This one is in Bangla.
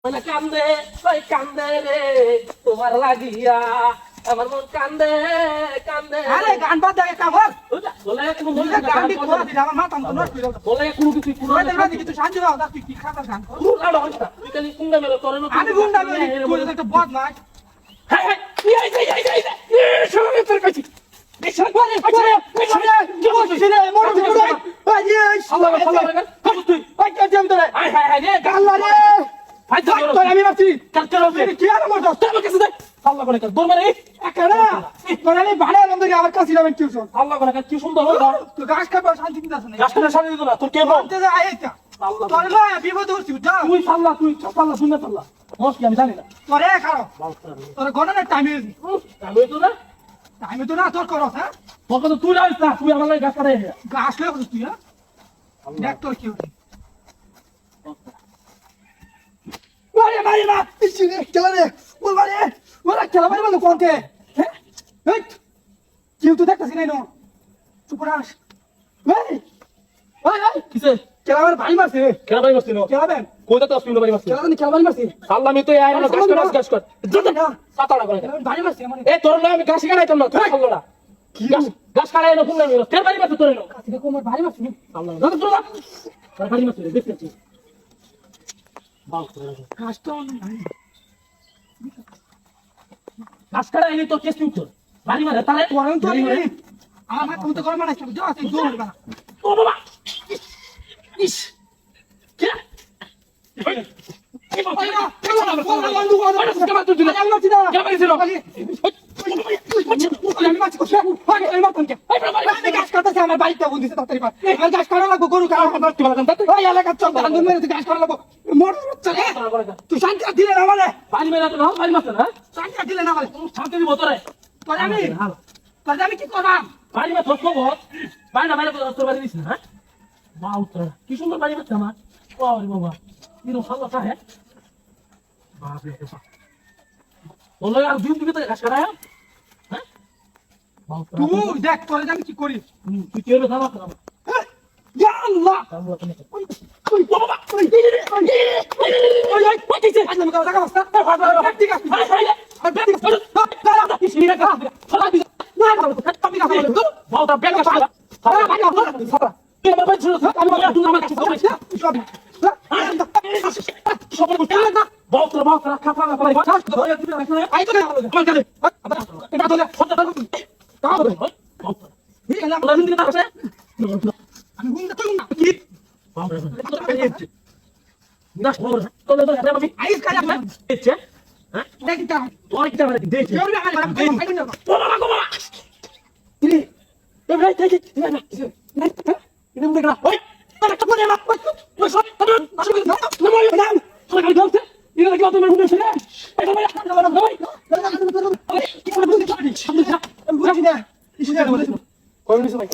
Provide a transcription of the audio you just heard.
মানে কান্দে ওই কান্দে রে তোমার লাগিয়া আমার মন কান্দে কান্দে। আরে গান বাদ দে কামর বলে কোনো গান দি কোয়া দি আমার মাথা তো নষ্ট হয়ে বলে কোনো কিছু পুরো ওই দেখ দেখি তুই শান্তি দাও তুই কি খাতা গান কর পুরো লাড়া হইতা তুই খালি কুন্ডা মেরে তোর না আমি গুন্ডা মেরে তুই একটা বদ নাই হাই হাই এই সবাই তোর কাছে দেশন করে আচ্ছা কি বলছিস রে মোর রে ওই যে আল্লাহ আল্লাহ কত তুই ওই কে জম ধরে হাই হাই হাই রে আল্লাহ রে ভাই তোর আমি ভাবছি কালকে হবে কি আর মোর দোস্ত তোর কাছে দে আল্লাহ করে দৌড় মারে একারা তোর আমি ভাড়া বন্ধ আমার কাছে যাবেন টিউশন আল্লাহ করে কি সুন্দর হলো তুই গাছ খাবার শান্তি দিতাছ না গাছ কাটা সারি দিত না তোর কেমন বলতে যা আইতা তোর না বিপদ হচ্ছে যা তুই সাল্লাহ তুই সাল্লাহ শুনে সাল্লাহ মস কি আমি জানি না তোরে খারাপ তোর গণনের টাইমে আমি তো না টাইমে তো না তোর করস হ্যাঁ তোর কথা তুই জানিস না তুই আমার লাগে গাছ কাটাই গাছ লয়ে বসছিস তুই হ্যাঁ দেখ তোর কি হচ্ছে ওরে মারি মা ইসিরে খেলা রে বল মারি ওরা খেলা মারি বল কোনকে হ্যাঁ এই কেউ তো দেখতাছিস না চুপ রাস এই ওই ওই কিসে খেলা মারি ভাই মারছে খেলা বাড়ি মারছিস খেলা দেন কোথা তো আসছিস বাড়ি মারছিস খেলা দেন খেলা মারি মারছে সাল্লাহ আমি তো আয় না গাছ কর সাতাড়া করে ভাই মারছে আমার এ তোর না আমি গাছ কাটাইতাম না তুই সাল্লাহ না কি গাছ কাটাই না ফুল না তোর বাড়ি মারছিস তোর না কাছে দেখো আমার ভাই মারছে সাল্লাহ না তোর না তোর বাড়ি মারছিস দেখতেছি গাছ তো গাছ কাটাই নি তো কেস তুই তোর বাড়ি মারে তারে তোরন তো আমার মাথা মতো গরম মারাইছ যা তুই দৌড় না ও বাবা ইস কে এই বাবা বন্ধু কেমন তুই দিলা আমি মারছি না কেমন ছিল আমি মারছি কোথায় আমি মারতাম কে আমি গাছ কাটাছে আমার বাড়িতে বন্ধু দিছে তাড়াতাড়ি পার আর গাছ কাটা লাগবো গরু কাটা মারতে পারতাম ওই এলাকা চল আন্দোলন মেরে গাছ কাটা লাগবো মোর চলে তুই শান্তি দিলে না মানে বাড়ি মেরে তো না বাড়ি মারছ না শান্তি দিলে না মানে শান্তি দিব তোরে তোরে আমি কি করবাম বাড়ি মে তোর খবর বাড়ি না বাইরে তোর বাড়ি দিস না হ্যাঁ বাউ তোর কি সুন্দর বাড়ি মারছ আমার ওরে বাবা ইনো সাল্লাহ সাহে বাপ রে বাপ বললো আর দিন দিবি তো গাছ কাটায় হ্যাঁ বাউ তুই দেখ তোরে আমি কি করি তুই কেউ না না ইয়া আল্লাহ ওই বাবা ওই ওই পাইছে আজ আমি টাকা বস্তা ঠিক আছে বাউটা ব্যাগ কাটা তুই আমার বাড়ি ছিল আমি তুই আমার কাছে বাউটা খাপা খাপা আই তো আমার কাছে এটা তো আমি গুন্ডা তুই না কি আইস কাজ হ্যাঁ দেখিটা তোর কি টাকা দিয়েছে জরুরি আমি বাবা বাবা ইরে এ ভাই তাই না না এটা মুখে না ওই তোর তো করে না ওই সব আসলে না না তোর গাড়ি গলতে ইরে লাগি তো মেরে উঠেছে এটা ভাই ভাই কি করে বুঝতে পারি সামনে যা আমি বুঝি না ইসে না কোন কিছু ভাই